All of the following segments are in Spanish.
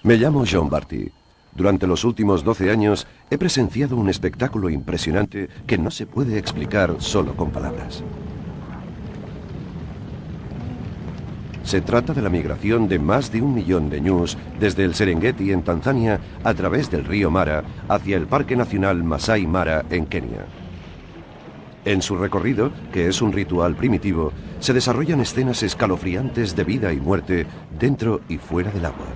Me llamo John Barty. Durante los últimos 12 años he presenciado un espectáculo impresionante que no se puede explicar solo con palabras. Se trata de la migración de más de 1 millón de ñus desde el Serengeti en Tanzania a través del río Mara hacia el Parque Nacional Masai Mara en Kenia. En su recorrido, que es un ritual primitivo, se desarrollan escenas escalofriantes de vida y muerte dentro y fuera del agua.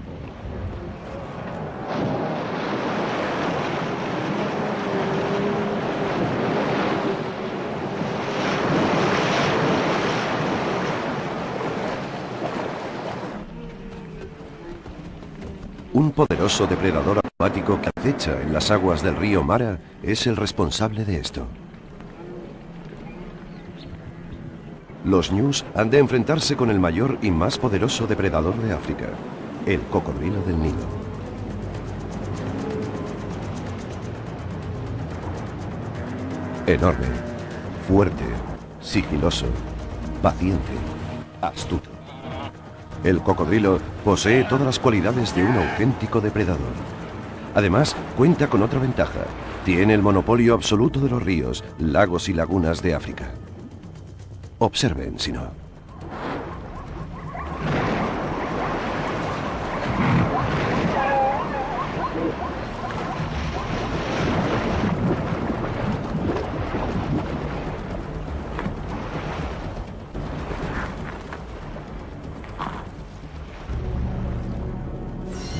Un poderoso depredador acuático que acecha en las aguas del río Mara es el responsable de esto. Los ñus han de enfrentarse con el mayor y más poderoso depredador de África, el cocodrilo del Nilo. Enorme, fuerte, sigiloso, paciente, astuto. El cocodrilo posee todas las cualidades de un auténtico depredador. Además, cuenta con otra ventaja. Tiene el monopolio absoluto de los ríos, lagos y lagunas de África. Observen, si no.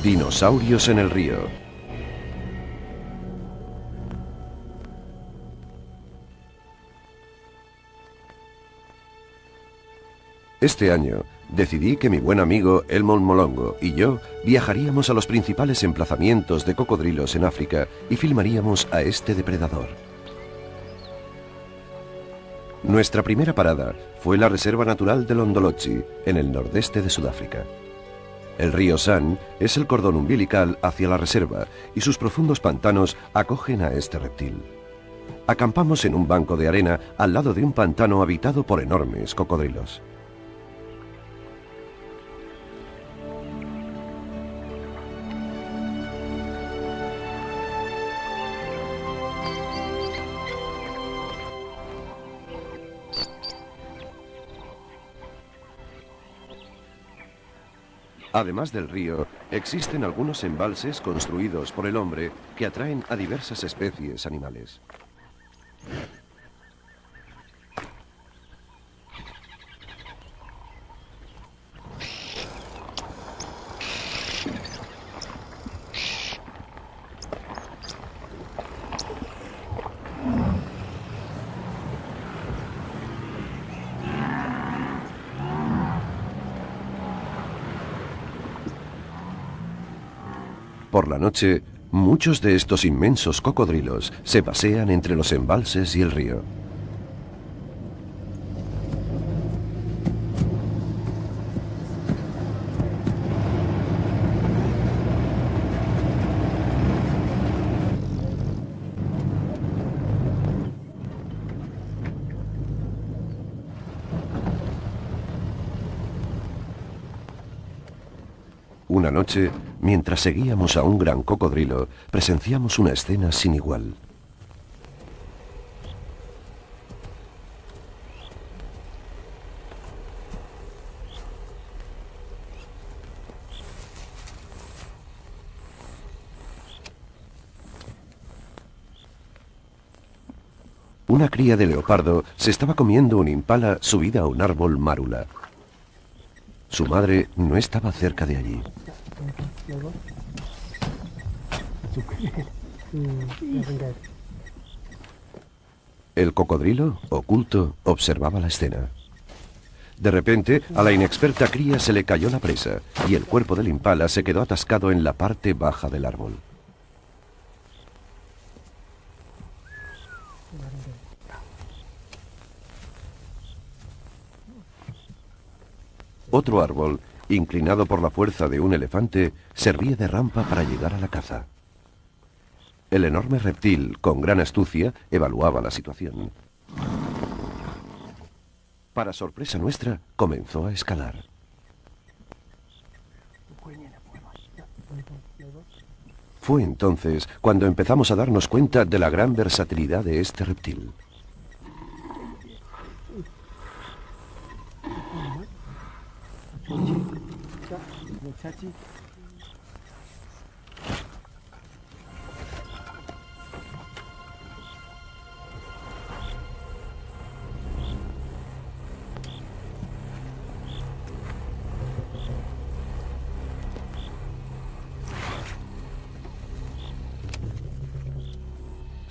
Dinosaurios en el río. Este año decidí que mi buen amigo Elmond Molongo y yo viajaríamos a los principales emplazamientos de cocodrilos en África y filmaríamos a este depredador. Nuestra primera parada fue la Reserva Natural de Londolozi, en el nordeste de Sudáfrica. El río San es el cordón umbilical hacia la reserva y sus profundos pantanos acogen a este reptil. Acampamos en un banco de arena al lado de un pantano habitado por enormes cocodrilos. Además del río, existen algunos embalses construidos por el hombre que atraen a diversas especies animales. Por la noche, muchos de estos inmensos cocodrilos se pasean entre los embalses y el río. Una noche, mientras seguíamos a un gran cocodrilo, presenciamos una escena sin igual. Una cría de leopardo se estaba comiendo un impala subida a un árbol márula. Su madre no estaba cerca de allí. El cocodrilo, oculto, observaba la escena. De repente, a la inexperta cría se le cayó la presa y el cuerpo del impala se quedó atascado en la parte baja del árbol. Otro árbol, inclinado por la fuerza de un elefante, servía de rampa para llegar a la caza. El enorme reptil, con gran astucia, evaluaba la situación. Para sorpresa nuestra, comenzó a escalar. Fue entonces cuando empezamos a darnos cuenta de la gran versatilidad de este reptil.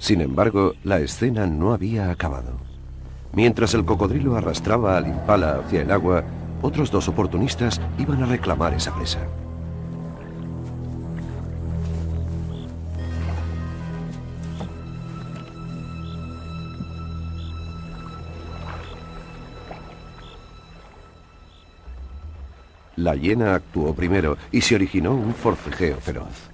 Sin embargo, la escena no había acabado. Mientras el cocodrilo arrastraba al impala hacia el agua, otros dos oportunistas iban a reclamar esa presa. La hiena actuó primero y se originó un forcejeo feroz.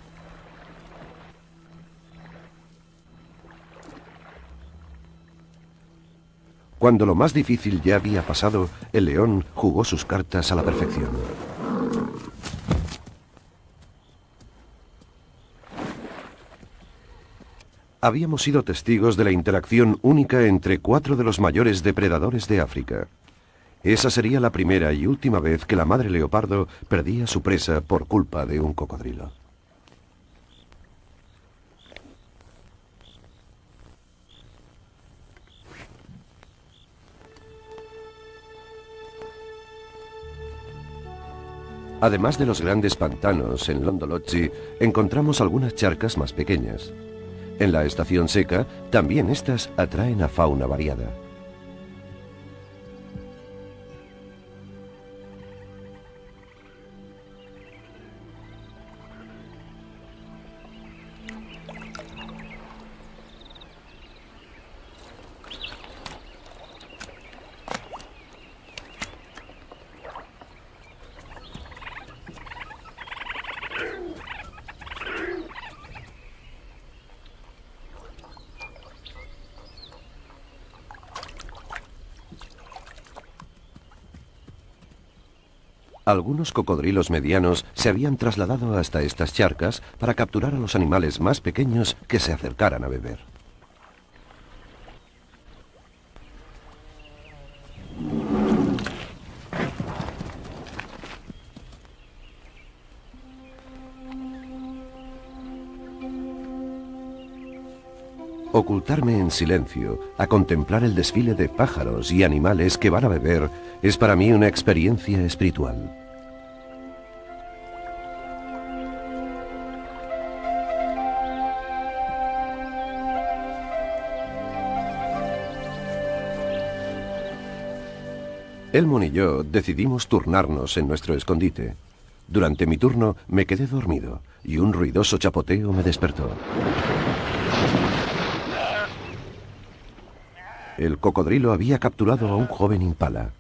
Cuando lo más difícil ya había pasado, el león jugó sus cartas a la perfección. Habíamos sido testigos de la interacción única entre 4 de los mayores depredadores de África. Esa sería la primera y última vez que la madre leopardo perdía su presa por culpa de un cocodrilo. Además de los grandes pantanos en Londolozi, encontramos algunas charcas más pequeñas. En la estación seca, también estas atraen a fauna variada. Algunos cocodrilos medianos se habían trasladado hasta estas charcas para capturar a los animales más pequeños que se acercaran a beber. Ocultarme en silencio, a contemplar el desfile de pájaros y animales que van a beber, es para mí una experiencia espiritual. Elmon y yo decidimos turnarnos en nuestro escondite. Durante mi turno me quedé dormido y un ruidoso chapoteo me despertó. El cocodrilo había capturado a un joven impala.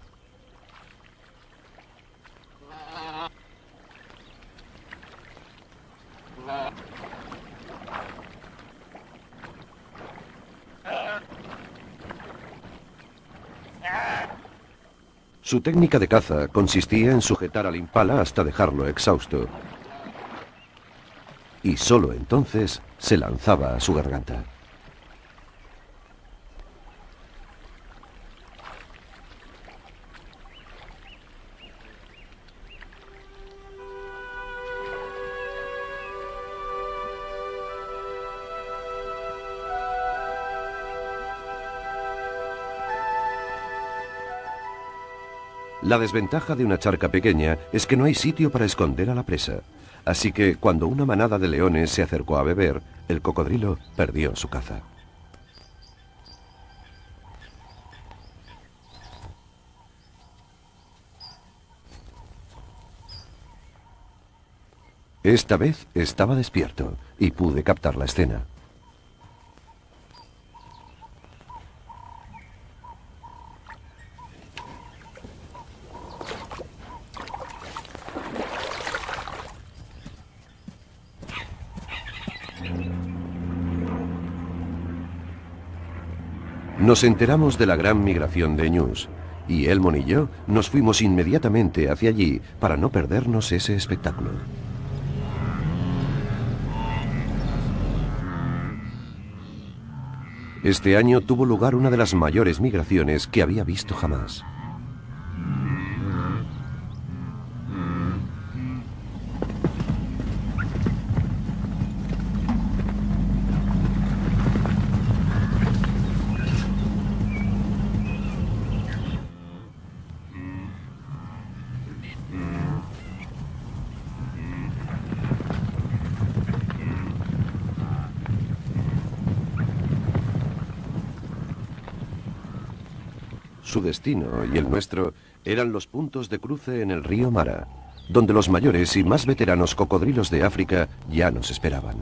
Su técnica de caza consistía en sujetar al impala hasta dejarlo exhausto. Y solo entonces se lanzaba a su garganta. La desventaja de una charca pequeña es que no hay sitio para esconder a la presa. Así que cuando una manada de leones se acercó a beber, el cocodrilo perdió su caza. Esta vez estaba despierto y pude captar la escena. Nos enteramos de la gran migración de ñus, y Elmon y yo nos fuimos inmediatamente hacia allí para no perdernos ese espectáculo. Este año tuvo lugar una de las mayores migraciones que había visto jamás. Su destino y el nuestro eran los puntos de cruce en el río Mara, donde los mayores y más veteranos cocodrilos de África ya nos esperaban.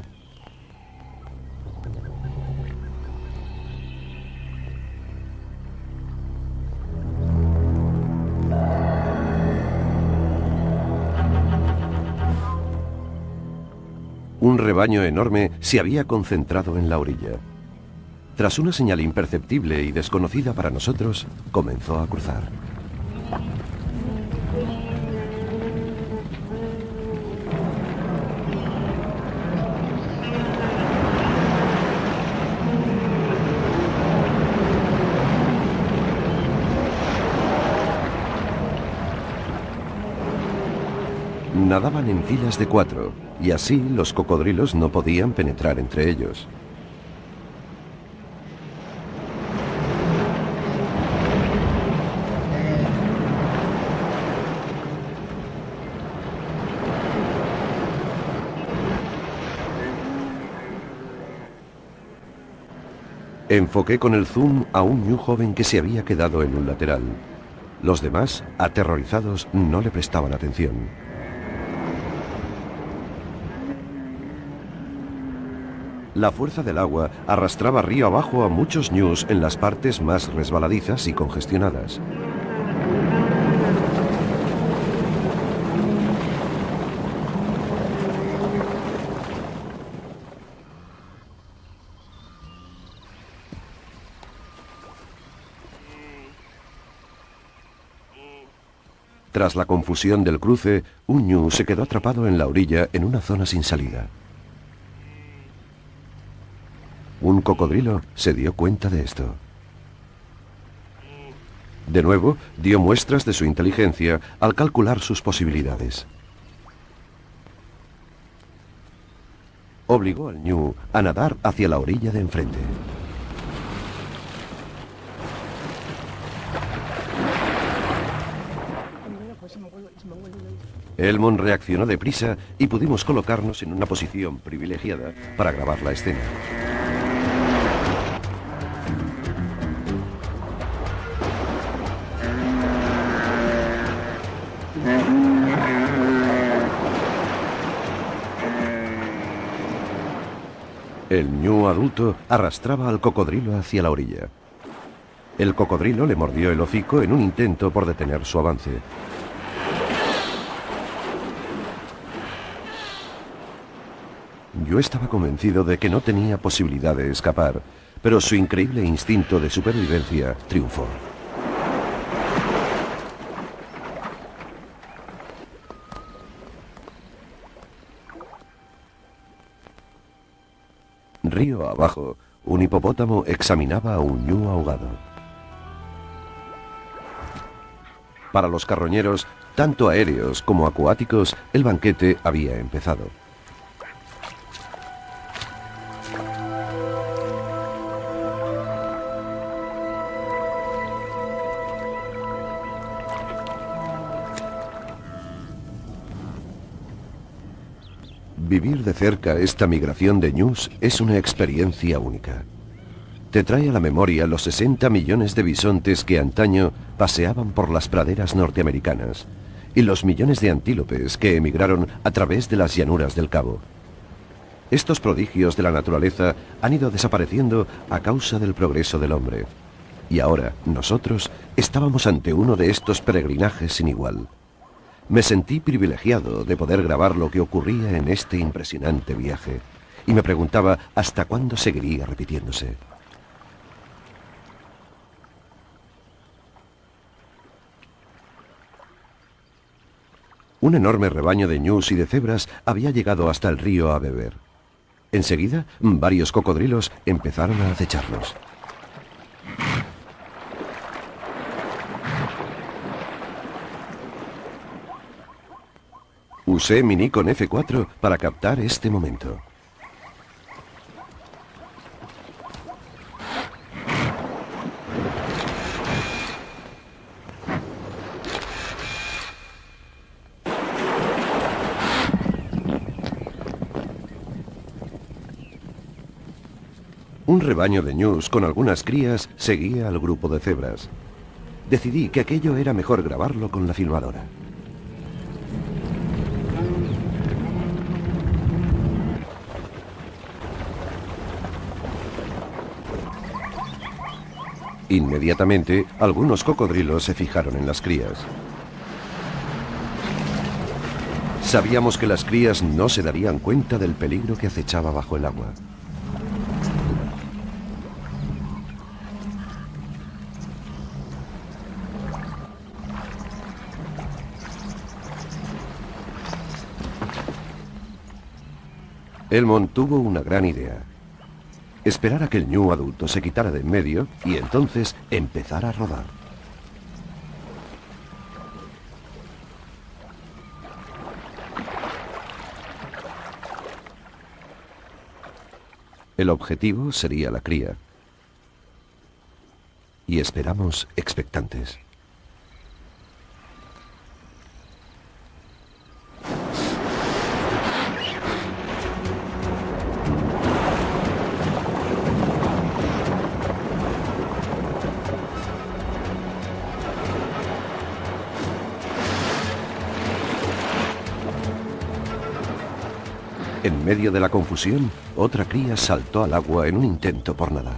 Un rebaño enorme se había concentrado en la orilla. Tras una señal imperceptible y desconocida para nosotros, comenzó a cruzar. Nadaban en filas de 4, y así los cocodrilos no podían penetrar entre ellos. Enfoqué con el zoom a un ñu joven que se había quedado en un lateral. Los demás, aterrorizados, no le prestaban atención. La fuerza del agua arrastraba río abajo a muchos ñus en las partes más resbaladizas y congestionadas. Tras la confusión del cruce, un ñu se quedó atrapado en la orilla en una zona sin salida. Un cocodrilo se dio cuenta de esto. De nuevo, dio muestras de su inteligencia al calcular sus posibilidades. Obligó al ñu a nadar hacia la orilla de enfrente. Elmond reaccionó deprisa y pudimos colocarnos en una posición privilegiada para grabar la escena. El ñu adulto arrastraba al cocodrilo hacia la orilla. El cocodrilo le mordió el hocico en un intento por detener su avance. Yo estaba convencido de que no tenía posibilidad de escapar, pero su increíble instinto de supervivencia triunfó. Río abajo, un hipopótamo examinaba a un ñu ahogado. Para los carroñeros, tanto aéreos como acuáticos, el banquete había empezado. Vivir de cerca esta migración de ñus es una experiencia única. Te trae a la memoria los 60 millones de bisontes que antaño paseaban por las praderas norteamericanas y los millones de antílopes que emigraron a través de las llanuras del Cabo. Estos prodigios de la naturaleza han ido desapareciendo a causa del progreso del hombre. Y ahora, nosotros estábamos ante uno de estos peregrinajes sin igual. Me sentí privilegiado de poder grabar lo que ocurría en este impresionante viaje, y me preguntaba hasta cuándo seguiría repitiéndose. Un enorme rebaño de ñus y de cebras había llegado hasta el río a beber. Enseguida, varios cocodrilos empezaron a acecharnos. Usé mi Nikon F4 para captar este momento. Un rebaño de ñus con algunas crías seguía al grupo de cebras. Decidí que aquello era mejor grabarlo con la filmadora. Inmediatamente, algunos cocodrilos se fijaron en las crías. Sabíamos que las crías no se darían cuenta del peligro que acechaba bajo el agua. Elmond tuvo una gran idea. Esperar a que el ñu adulto se quitara de en medio y entonces empezar a rodar. El objetivo sería la cría. Y esperamos expectantes. En medio de la confusión, otra cría saltó al agua en un intento por nadar.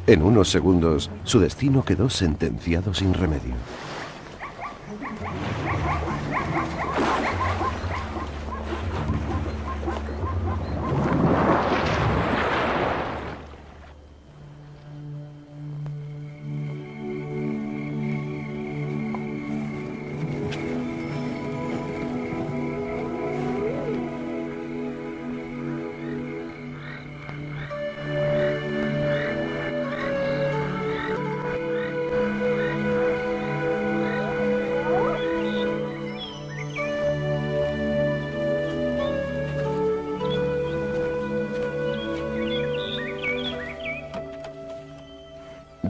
En unos segundos, su destino quedó sentenciado sin remedio.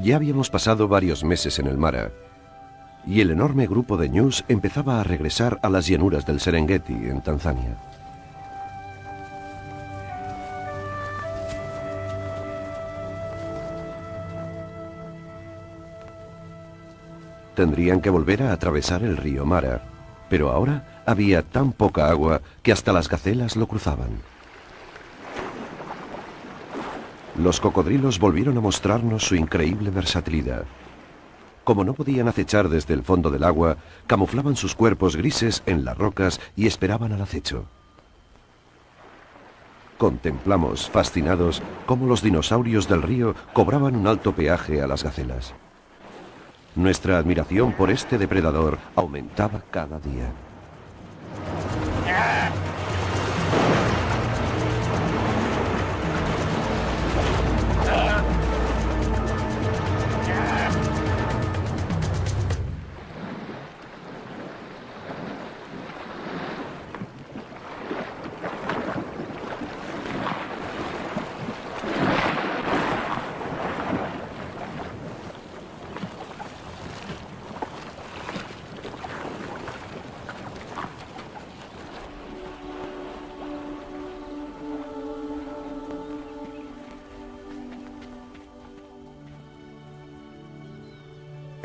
Ya habíamos pasado varios meses en el Mara, y el enorme grupo de ñus empezaba a regresar a las llanuras del Serengeti, en Tanzania. Tendrían que volver a atravesar el río Mara, pero ahora había tan poca agua que hasta las gacelas lo cruzaban. Los cocodrilos volvieron a mostrarnos su increíble versatilidad. Como no podían acechar desde el fondo del agua, camuflaban sus cuerpos grises en las rocas y esperaban al acecho. Contemplamos, fascinados, cómo los dinosaurios del río cobraban un alto peaje a las gacelas. Nuestra admiración por este depredador aumentaba cada día.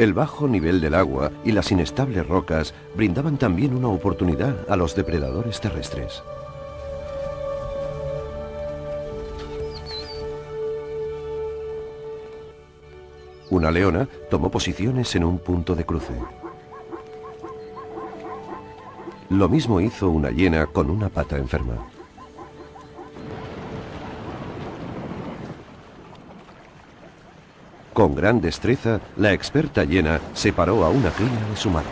El bajo nivel del agua y las inestables rocas brindaban también una oportunidad a los depredadores terrestres. Una leona tomó posiciones en un punto de cruce. Lo mismo hizo una hiena con una pata enferma. Con gran destreza, la experta hiena separó a una cría de su madre.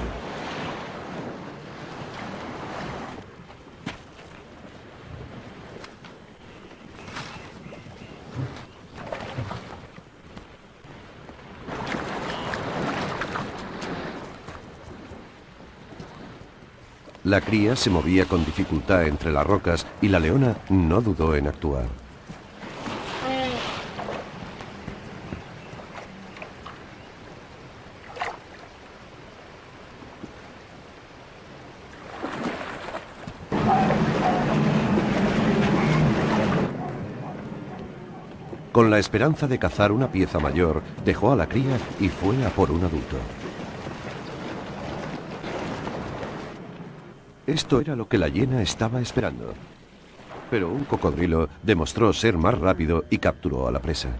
La cría se movía con dificultad entre las rocas y la leona no dudó en actuar. Con la esperanza de cazar una pieza mayor, dejó a la cría y fue a por un adulto. Esto era lo que la hiena estaba esperando. Pero un cocodrilo demostró ser más rápido y capturó a la presa.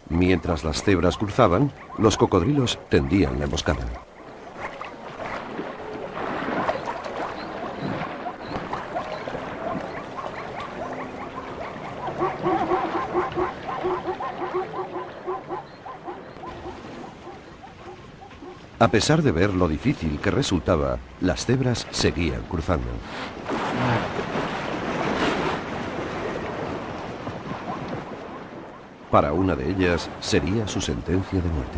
Mientras las cebras cruzaban, los cocodrilos tendían la emboscada. A pesar de ver lo difícil que resultaba, las cebras seguían cruzando. Para una de ellas sería su sentencia de muerte.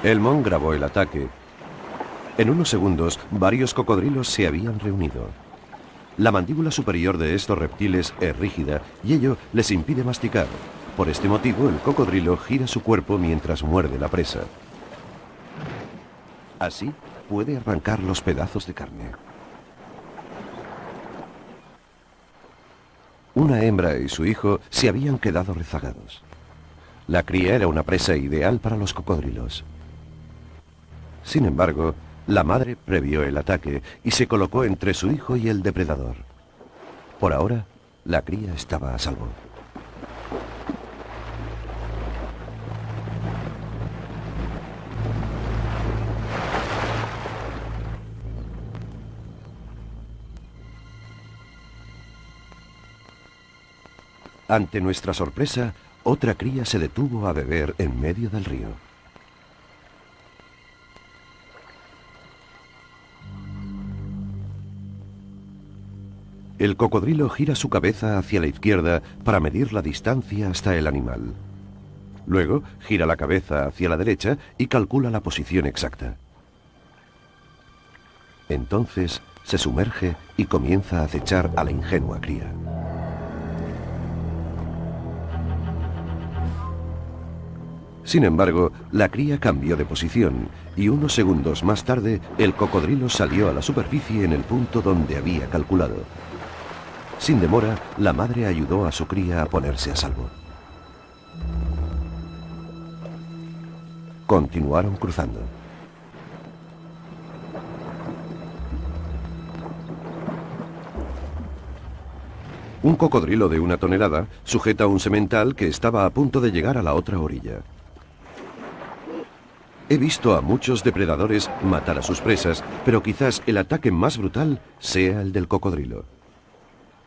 Elmond grabó el ataque. En unos segundos, varios cocodrilos se habían reunido. La mandíbula superior de estos reptiles es rígida y ello les impide masticar. Por este motivo, el cocodrilo gira su cuerpo mientras muerde la presa. Así, puede arrancar los pedazos de carne. Una hembra y su hijo se habían quedado rezagados. La cría era una presa ideal para los cocodrilos. Sin embargo, la madre previó el ataque y se colocó entre su hijo y el depredador. Por ahora, la cría estaba a salvo. Ante nuestra sorpresa, otra cría se detuvo a beber en medio del río. El cocodrilo gira su cabeza hacia la izquierda para medir la distancia hasta el animal. Luego, gira la cabeza hacia la derecha y calcula la posición exacta. Entonces, se sumerge y comienza a acechar a la ingenua cría. Sin embargo, la cría cambió de posición y unos segundos más tarde el cocodrilo salió a la superficie en el punto donde había calculado. Sin demora, la madre ayudó a su cría a ponerse a salvo. Continuaron cruzando. Un cocodrilo de 1 tonelada sujeta un semental que estaba a punto de llegar a la otra orilla. He visto a muchos depredadores matar a sus presas, pero quizás el ataque más brutal sea el del cocodrilo.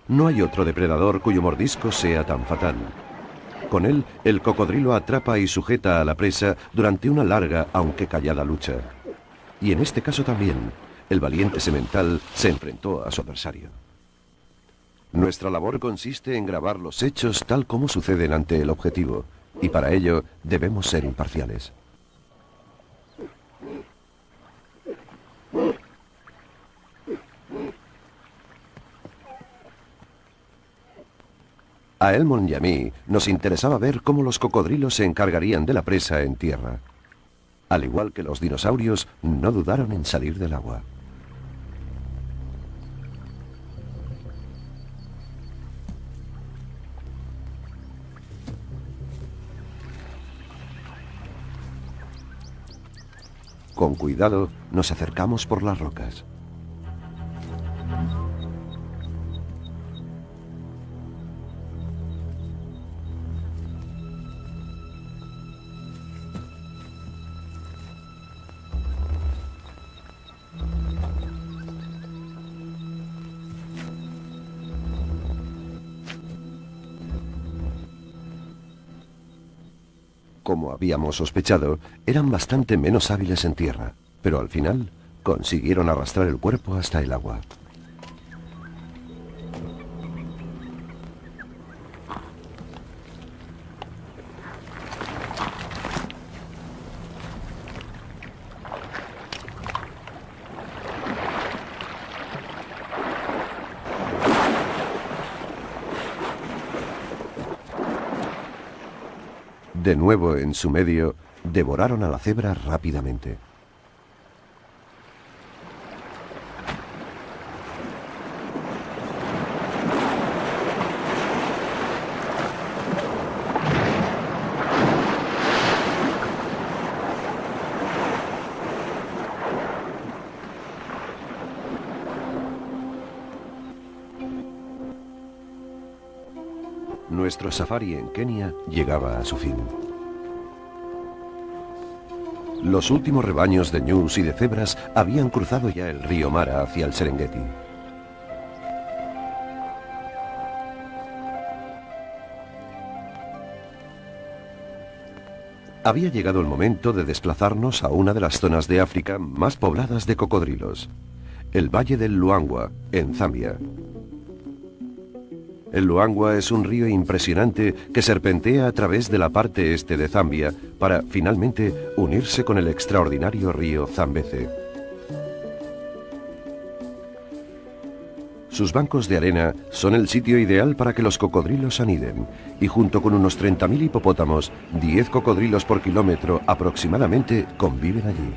No hay otro depredador cuyo mordisco sea tan fatal. Con él, el cocodrilo atrapa y sujeta a la presa durante una larga, aunque callada lucha. Y en este caso también, el valiente semental se enfrentó a su adversario. Nuestra labor consiste en grabar los hechos tal como suceden ante el objetivo, y para ello debemos ser imparciales. A Elmond y a mí nos interesaba ver cómo los cocodrilos se encargarían de la presa en tierra. Al igual que los dinosaurios, no dudaron en salir del agua. Con cuidado, nos acercamos por las rocas. Como habíamos sospechado, eran bastante menos hábiles en tierra, pero al final consiguieron arrastrar el cuerpo hasta el agua. De nuevo en su medio, devoraron a la cebra rápidamente. Nuestro safari en Kenia llegaba a su fin. Los últimos rebaños de ñus y de cebras habían cruzado ya el río Mara hacia el Serengeti. Había llegado el momento de desplazarnos a una de las zonas de África más pobladas de cocodrilos, el Valle del Luangwa, en Zambia. El Luangwa es un río impresionante que serpentea a través de la parte este de Zambia para, finalmente, unirse con el extraordinario río Zambeze. Sus bancos de arena son el sitio ideal para que los cocodrilos aniden, y junto con unos 30.000 hipopótamos, 10 cocodrilos por kilómetro aproximadamente conviven allí.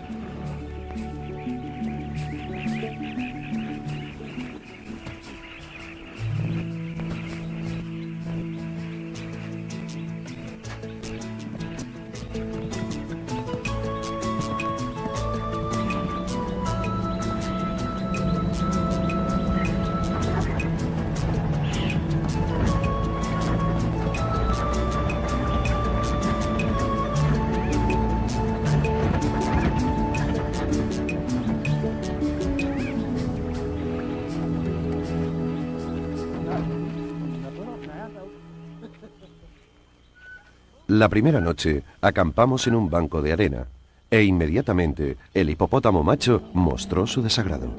La primera noche acampamos en un banco de arena e inmediatamente el hipopótamo macho mostró su desagrado.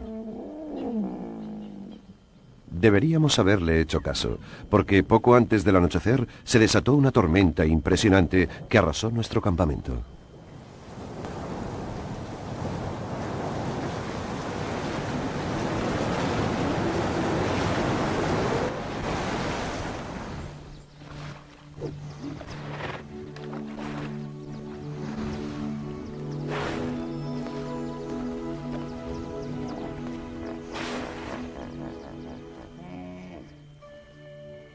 Deberíamos haberle hecho caso, porque poco antes del anochecer se desató una tormenta impresionante que arrasó nuestro campamento.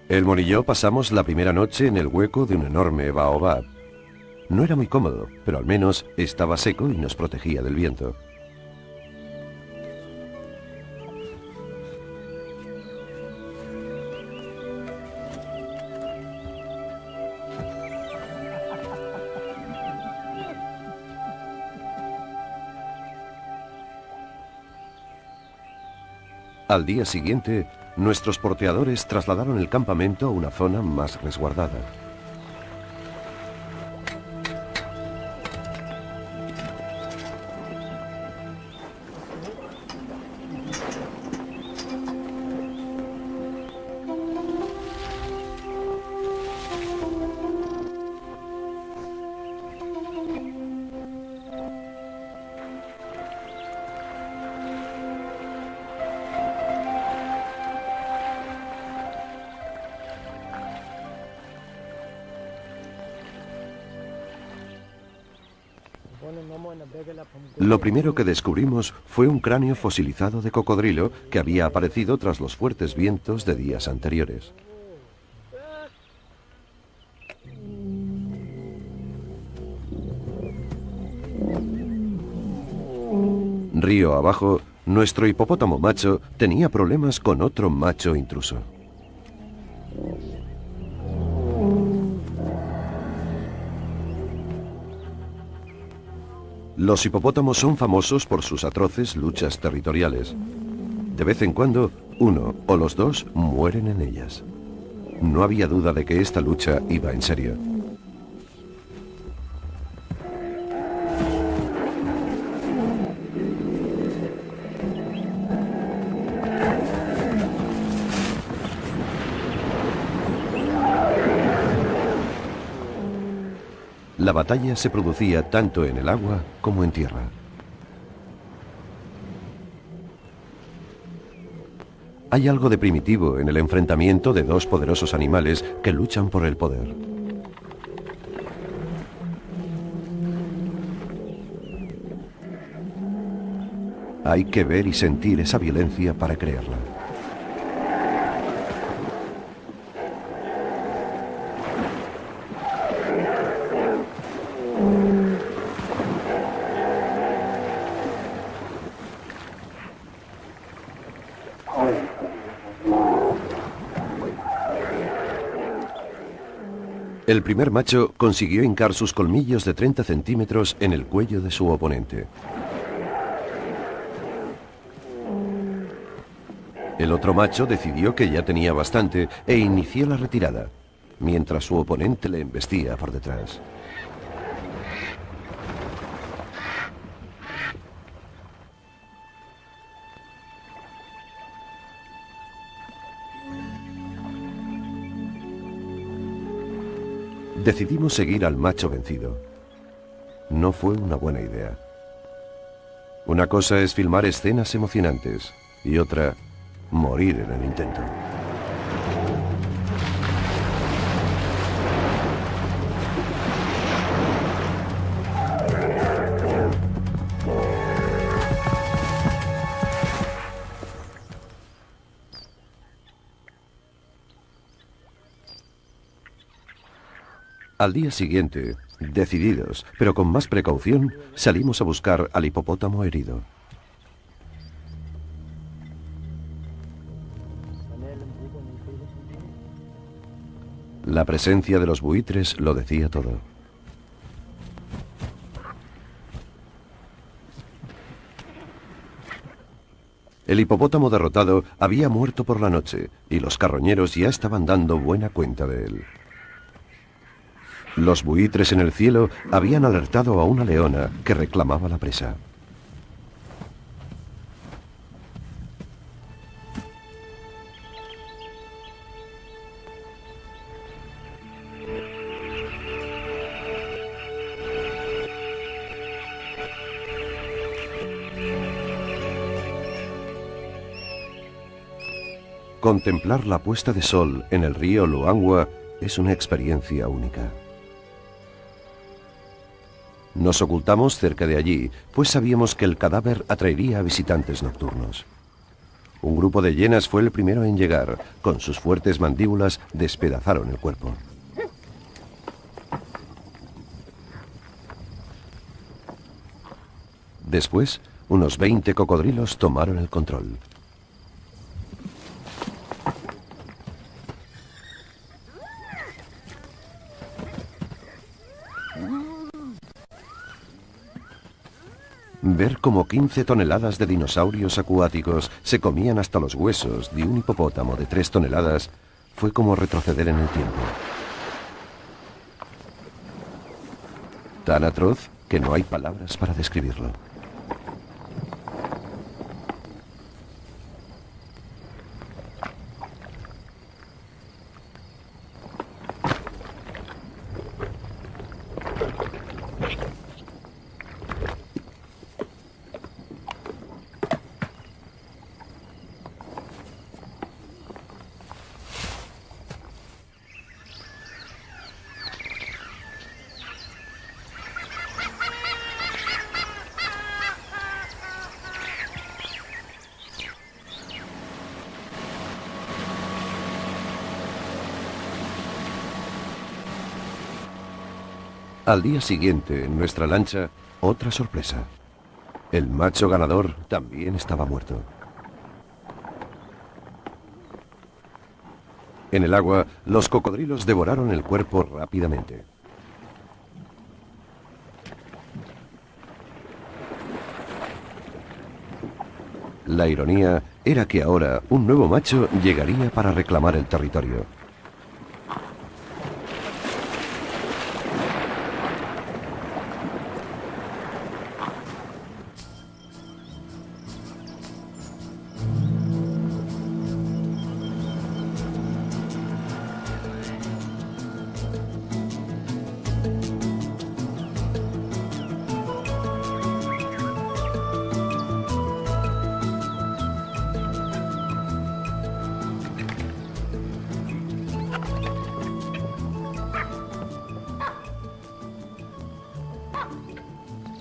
El Mon y yo pasamos la primera noche en el hueco de un enorme baobab. No era muy cómodo, pero al menos estaba seco y nos protegía del viento. Al día siguiente, nuestros porteadores trasladaron el campamento a una zona más resguardada. Lo primero que descubrimos fue un cráneo fosilizado de cocodrilo que había aparecido tras los fuertes vientos de días anteriores. Río abajo, nuestro hipopótamo macho tenía problemas con otro macho intruso. Los hipopótamos son famosos por sus atroces luchas territoriales. De vez en cuando, uno o los dos mueren en ellas. No había duda de que esta lucha iba en serio. La batalla se producía tanto en el agua como en tierra. Hay algo de primitivo en el enfrentamiento de dos poderosos animales que luchan por el poder. Hay que ver y sentir esa violencia para creerla. El primer macho consiguió hincar sus colmillos de 30 centímetros en el cuello de su oponente. El otro macho decidió que ya tenía bastante e inició la retirada, mientras su oponente le embestía por detrás. Decidimos seguir al macho vencido. No fue una buena idea. Una cosa es filmar escenas emocionantes y otra, morir en el intento. Al día siguiente, decididos, pero con más precaución, salimos a buscar al hipopótamo herido. La presencia de los buitres lo decía todo. El hipopótamo derrotado había muerto por la noche y los carroñeros ya estaban dando buena cuenta de él. Los buitres en el cielo habían alertado a una leona que reclamaba la presa. Contemplar la puesta de sol en el río Luangwa es una experiencia única. Nos ocultamos cerca de allí, pues sabíamos que el cadáver atraería a visitantes nocturnos. Un grupo de hienas fue el primero en llegar. Con sus fuertes mandíbulas despedazaron el cuerpo. Después, unos 20 cocodrilos tomaron el control. Ver cómo 15 toneladas de dinosaurios acuáticos se comían hasta los huesos de un hipopótamo de 3 toneladas fue como retroceder en el tiempo. Tan atroz que no hay palabras para describirlo. Al día siguiente, en nuestra lancha, otra sorpresa. El macho ganador también estaba muerto. En el agua, los cocodrilos devoraron el cuerpo rápidamente. La ironía era que ahora un nuevo macho llegaría para reclamar el territorio.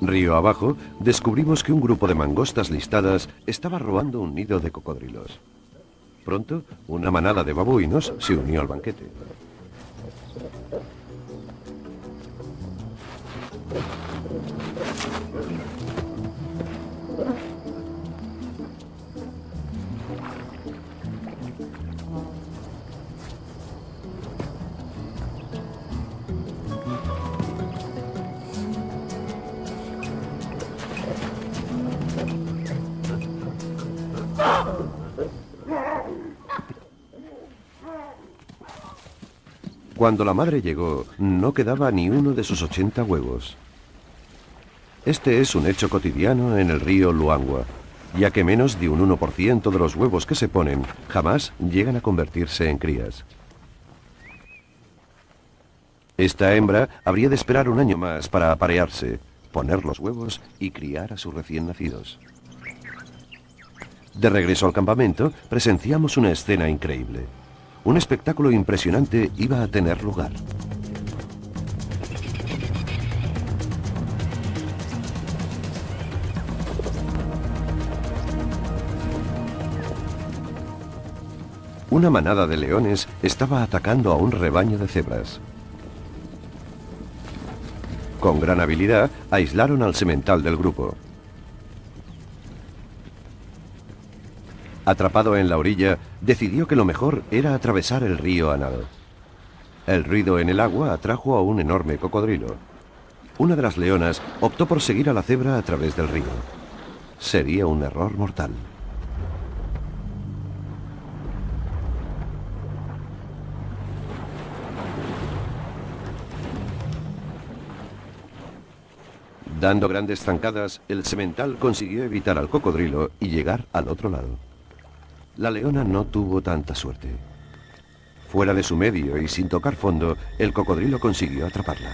Río abajo, descubrimos que un grupo de mangostas listadas estaba robando un nido de cocodrilos. Pronto, una manada de babuinos se unió al banquete. Cuando la madre llegó, no quedaba ni uno de sus 80 huevos. Este es un hecho cotidiano en el río Luangwa, ya que menos de un 1% de los huevos que se ponen jamás llegan a convertirse en crías. Esta hembra habría de esperar un año más para aparearse, poner los huevos y criar a sus recién nacidos. De regreso al campamento, presenciamos una escena increíble. Un espectáculo impresionante iba a tener lugar. Una manada de leones estaba atacando a un rebaño de cebras. Con gran habilidad, aislaron al semental del grupo. Atrapado en la orilla, decidió que lo mejor era atravesar el río a nado. El ruido en el agua atrajo a un enorme cocodrilo. Una de las leonas optó por seguir a la cebra a través del río. Sería un error mortal. Dando grandes zancadas, el semental consiguió evitar al cocodrilo y llegar al otro lado. La leona no tuvo tanta suerte. Fuera de su medio y sin tocar fondo, el cocodrilo consiguió atraparla.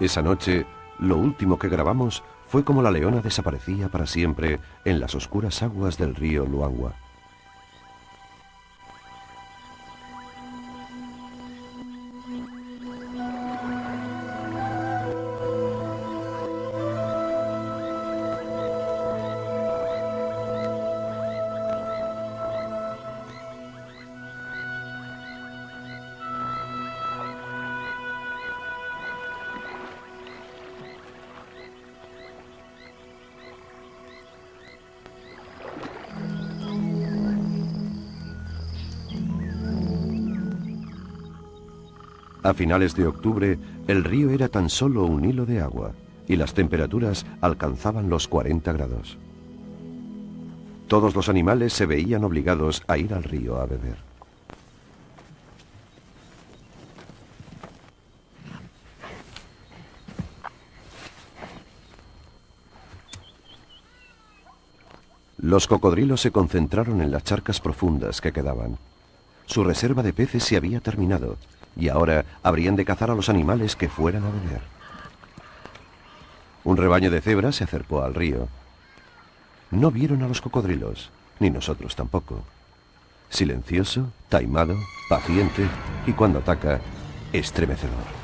Esa noche, lo último que grabamos fue cómo la leona desaparecía para siempre en las oscuras aguas del río Luangwa. A finales de octubre, el río era tan solo un hilo de agua y las temperaturas alcanzaban los 40 grados. Todos los animales se veían obligados a ir al río a beber. Los cocodrilos se concentraron en las charcas profundas que quedaban. Su reserva de peces se había terminado y ahora habrían de cazar a los animales que fueran a beber. Un rebaño de cebras se acercó al río. No vieron a los cocodrilos, ni nosotros tampoco. Silencioso, taimado, paciente y cuando ataca, estremecedor.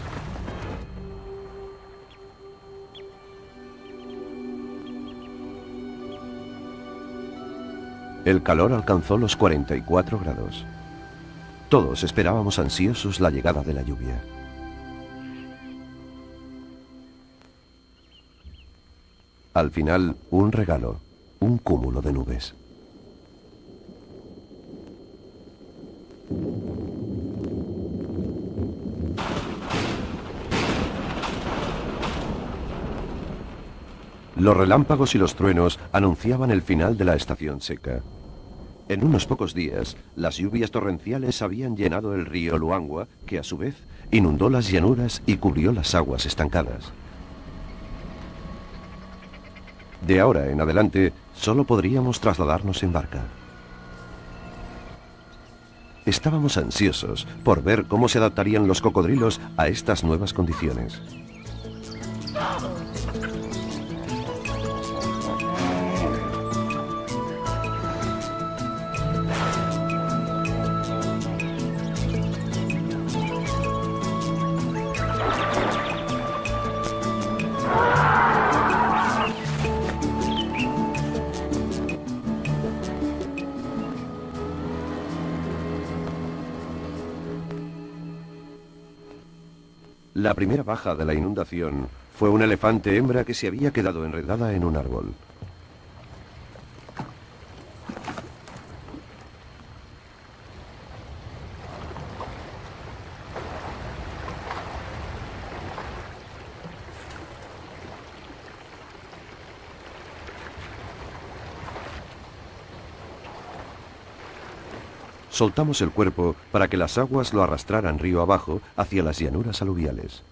El calor alcanzó los 44 grados. Todos esperábamos ansiosos la llegada de la lluvia. Al final, un regalo, un cúmulo de nubes. Los relámpagos y los truenos anunciaban el final de la estación seca. En unos pocos días, las lluvias torrenciales habían llenado el río Luangwa, que a su vez inundó las llanuras y cubrió las aguas estancadas. De ahora en adelante, solo podríamos trasladarnos en barca. Estábamos ansiosos por ver cómo se adaptarían los cocodrilos a estas nuevas condiciones. La primera baja de la inundación fue un elefante hembra que se había quedado enredada en un árbol. Soltamos el cuerpo para que las aguas lo arrastraran río abajo hacia las llanuras aluviales.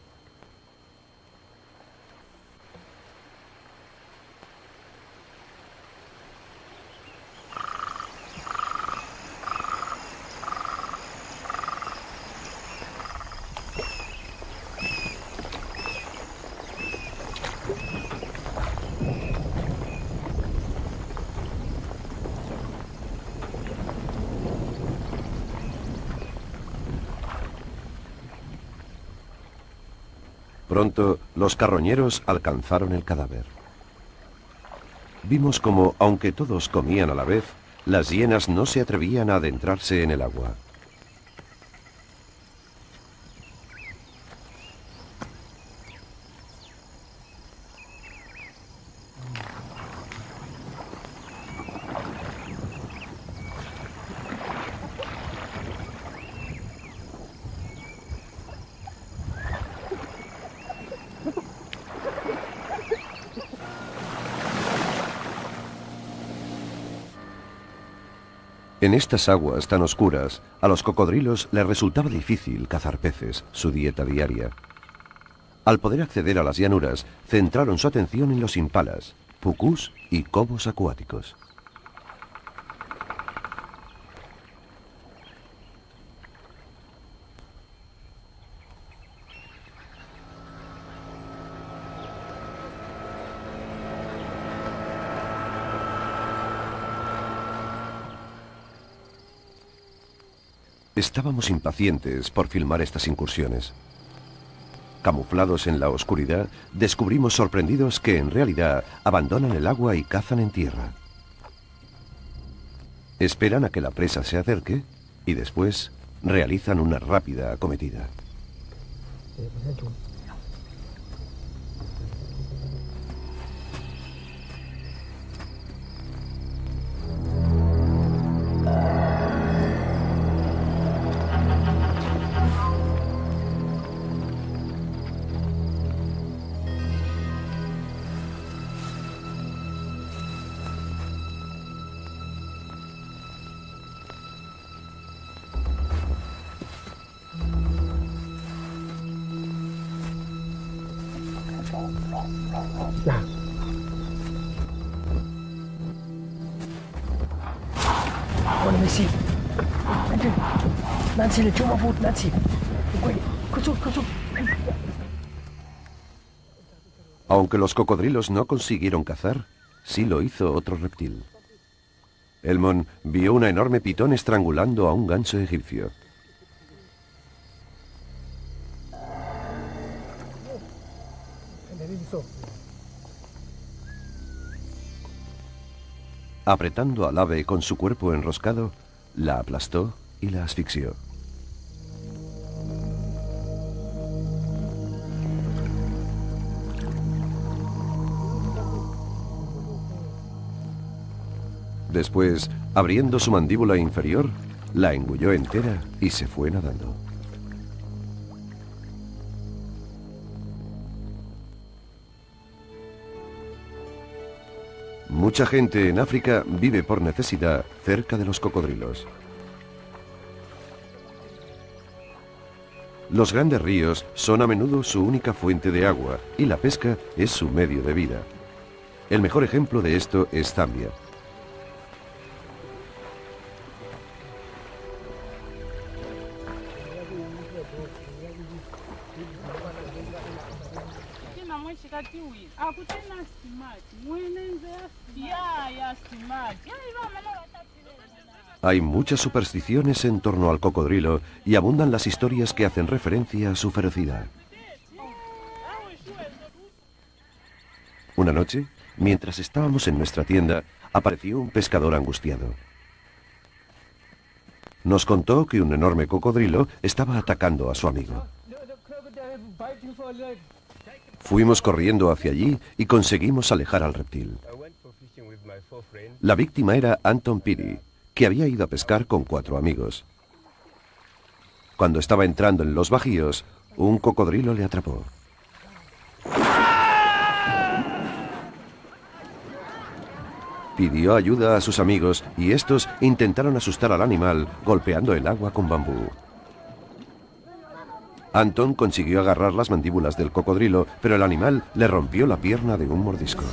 Pronto, los carroñeros alcanzaron el cadáver. Vimos como, aunque todos comían a la vez, las hienas no se atrevían a adentrarse en el agua. En estas aguas tan oscuras, a los cocodrilos les resultaba difícil cazar peces, su dieta diaria. Al poder acceder a las llanuras, centraron su atención en los impalas, pucús y cobos acuáticos. Estábamos impacientes por filmar estas incursiones. Camuflados en la oscuridad, descubrimos sorprendidos que en realidad abandonan el agua y cazan en tierra. Esperan a que la presa se acerque y después realizan una rápida acometida. Aunque los cocodrilos no consiguieron cazar, sí lo hizo otro reptil. Elmon vio una enorme pitón estrangulando a un ganso egipcio. Apretando al ave con su cuerpo enroscado, la aplastó y la asfixió. Después, abriendo su mandíbula inferior, la engulló entera y se fue nadando. Mucha gente en África vive por necesidad cerca de los cocodrilos. Los grandes ríos son a menudo su única fuente de agua y la pesca es su medio de vida. El mejor ejemplo de esto es Zambia. Hay muchas supersticiones en torno al cocodrilo y abundan las historias que hacen referencia a su ferocidad. Una noche, mientras estábamos en nuestra tienda, apareció un pescador angustiado. Nos contó que un enorme cocodrilo estaba atacando a su amigo. Fuimos corriendo hacia allí y conseguimos alejar al reptil. La víctima era Anton Piri, que había ido a pescar con 4 amigos. Cuando estaba entrando en los bajíos, un cocodrilo le atrapó. Pidió ayuda a sus amigos y estos intentaron asustar al animal golpeando el agua con bambú. Anton consiguió agarrar las mandíbulas del cocodrilo, pero el animal le rompió la pierna de un mordisco.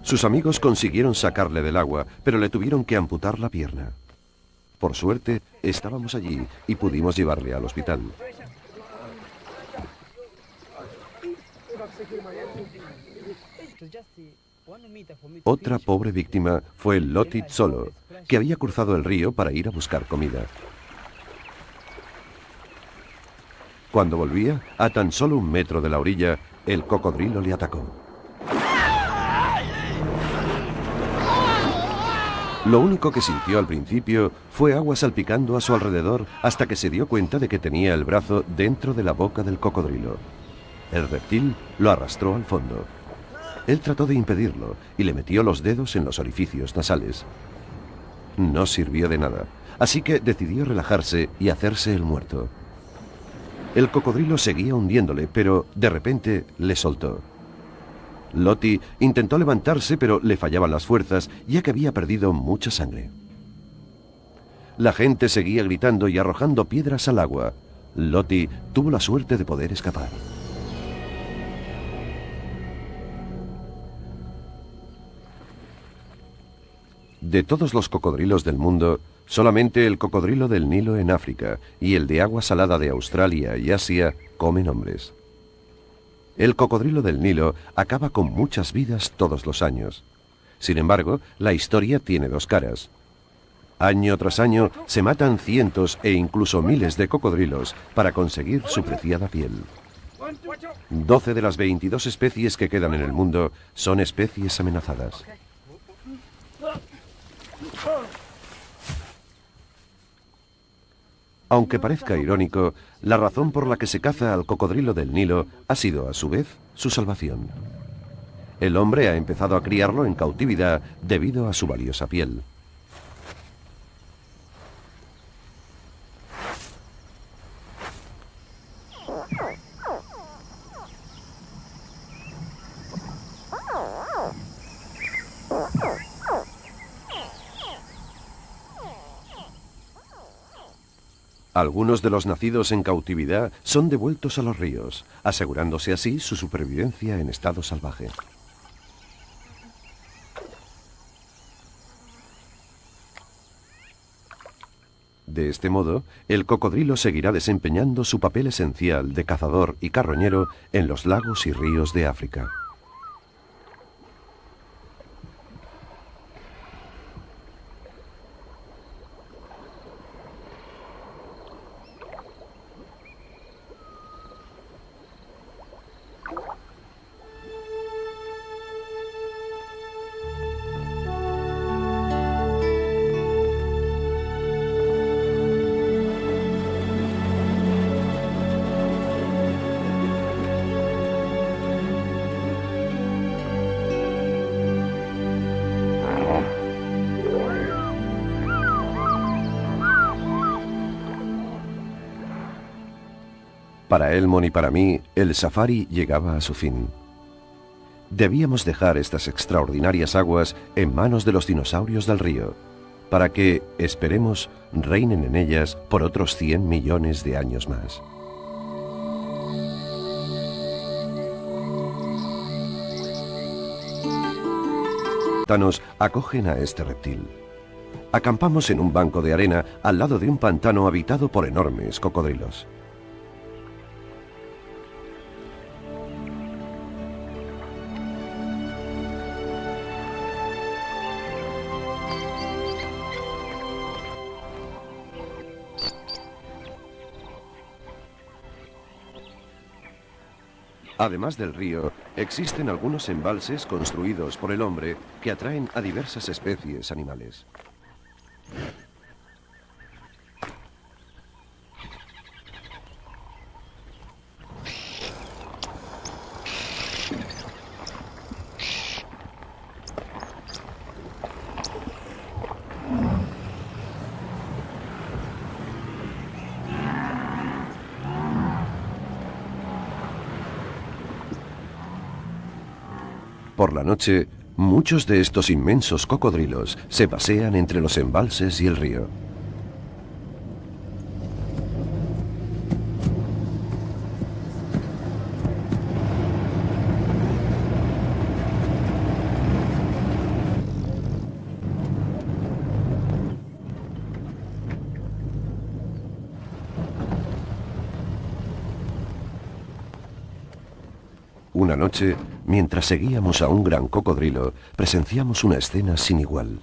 Sus amigos consiguieron sacarle del agua, pero le tuvieron que amputar la pierna. Por suerte, estábamos allí y pudimos llevarle al hospital. Otra pobre víctima fue Loti Tsolo, que había cruzado el río para ir a buscar comida. Cuando volvía, a tan solo 1 metro de la orilla, el cocodrilo le atacó. Lo único que sintió al principio fue agua salpicando a su alrededor hasta que se dio cuenta de que tenía el brazo dentro de la boca del cocodrilo. El reptil lo arrastró al fondo. Él trató de impedirlo y le metió los dedos en los orificios nasales. No sirvió de nada, así que decidió relajarse y hacerse el muerto. El cocodrilo seguía hundiéndole, pero de repente le soltó. Loti intentó levantarse, pero le fallaban las fuerzas, ya que había perdido mucha sangre. La gente seguía gritando y arrojando piedras al agua. Loti tuvo la suerte de poder escapar. De todos los cocodrilos del mundo, solamente el cocodrilo del Nilo en África y el de agua salada de Australia y Asia comen hombres. El cocodrilo del Nilo acaba con muchas vidas todos los años. Sin embargo, la historia tiene 2 caras. Año tras año se matan cientos e incluso miles de cocodrilos para conseguir su preciada piel. 12 de las 22 especies que quedan en el mundo son especies amenazadas. Aunque parezca irónico, la razón por la que se caza al cocodrilo del Nilo ha sido, a su vez, su salvación. El hombre ha empezado a criarlo en cautividad debido a su valiosa piel. Algunos de los nacidos en cautividad son devueltos a los ríos, asegurándose así su supervivencia en estado salvaje. De este modo, el cocodrilo seguirá desempeñando su papel esencial de cazador y carroñero en los lagos y ríos de África. Para Elmon y para mí, el safari llegaba a su fin. Debíamos dejar estas extraordinarias aguas en manos de los dinosaurios del río, para que, esperemos, reinen en ellas por otros 100 millones de años más. Los acogen a este reptil. Acampamos en un banco de arena al lado de un pantano habitado por enormes cocodrilos. Además del río, existen algunos embalses construidos por el hombre que atraen a diversas especies animales. Por la noche, muchos de estos inmensos cocodrilos se pasean entre los embalses y el río. Una noche, mientras seguíamos a un gran cocodrilo, presenciamos una escena sin igual.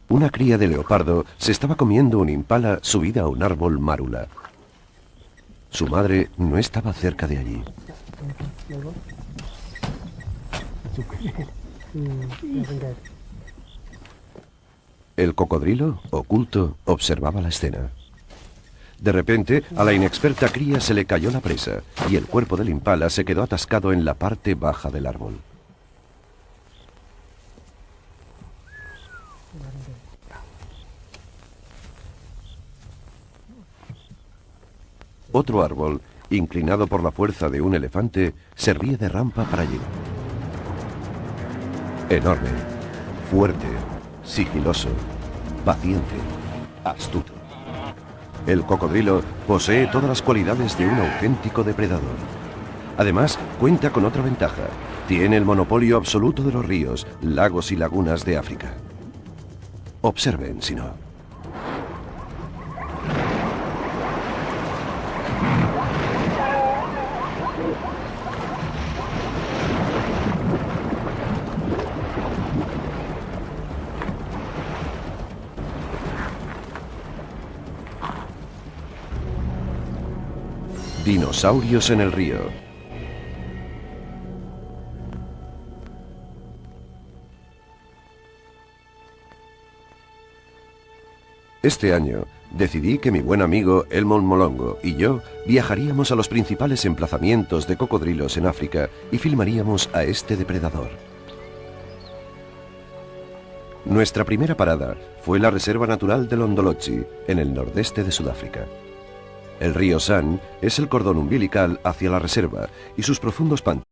Una cría de leopardo se estaba comiendo un impala subida a un árbol márula. Su madre no estaba cerca de allí. El cocodrilo, oculto, observaba la escena. De repente, a la inexperta cría se le cayó la presa y el cuerpo del impala se quedó atascado en la parte baja del árbol. Otro árbol, inclinado por la fuerza de un elefante, servía de rampa para llegar. Enorme, fuerte, sigiloso, paciente, astuto. El cocodrilo posee todas las cualidades de un auténtico depredador. Además, cuenta con otra ventaja. Tiene el monopolio absoluto de los ríos, lagos y lagunas de África. Observen, si no. Dinosaurios en el río. Este año decidí que mi buen amigo Elmon Molongo y yo viajaríamos a los principales emplazamientos de cocodrilos en África y filmaríamos a este depredador. Nuestra primera parada fue la Reserva Natural de Londolozi, en el nordeste de Sudáfrica. El río San es el cordón umbilical hacia la reserva y sus profundos pantanos.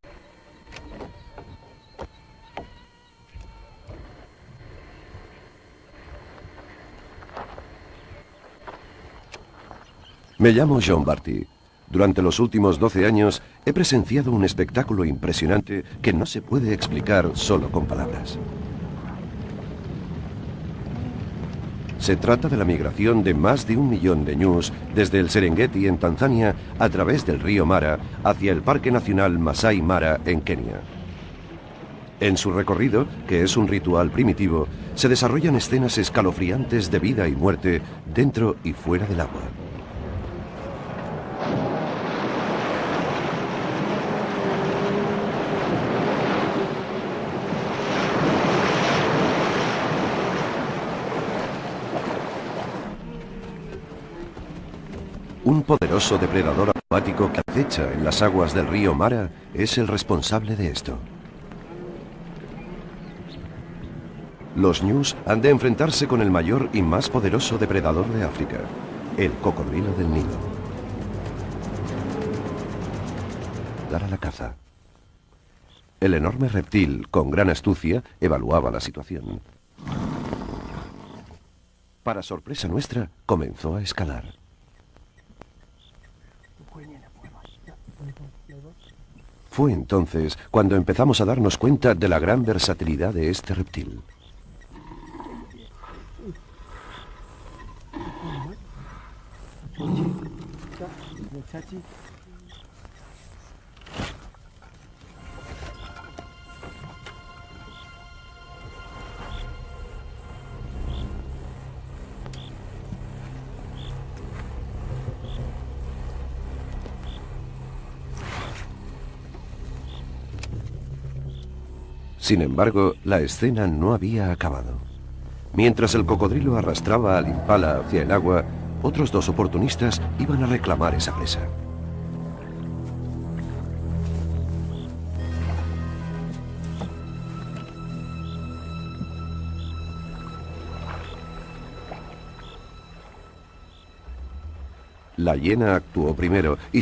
Me llamo John Barty. Durante los últimos 12 años he presenciado un espectáculo impresionante que no se puede explicar solo con palabras. Se trata de la migración de más de 1 millón de ñus desde el Serengeti en Tanzania a través del río Mara hacia el Parque Nacional Masai Mara en Kenia. En su recorrido, que es un ritual primitivo, se desarrollan escenas escalofriantes de vida y muerte dentro y fuera del agua. Un poderoso depredador acuático que acecha en las aguas del río Mara es el responsable de esto. Los ñus han de enfrentarse con el mayor y más poderoso depredador de África, el cocodrilo del Nilo. Dar a la caza. El enorme reptil, con gran astucia, evaluaba la situación. Para sorpresa nuestra, comenzó a escalar. Fue entonces cuando empezamos a darnos cuenta de la gran versatilidad de este reptil. Sin embargo, la escena no había acabado. Mientras el cocodrilo arrastraba al impala hacia el agua, otros dos oportunistas iban a reclamar esa presa. La hiena actuó primero y se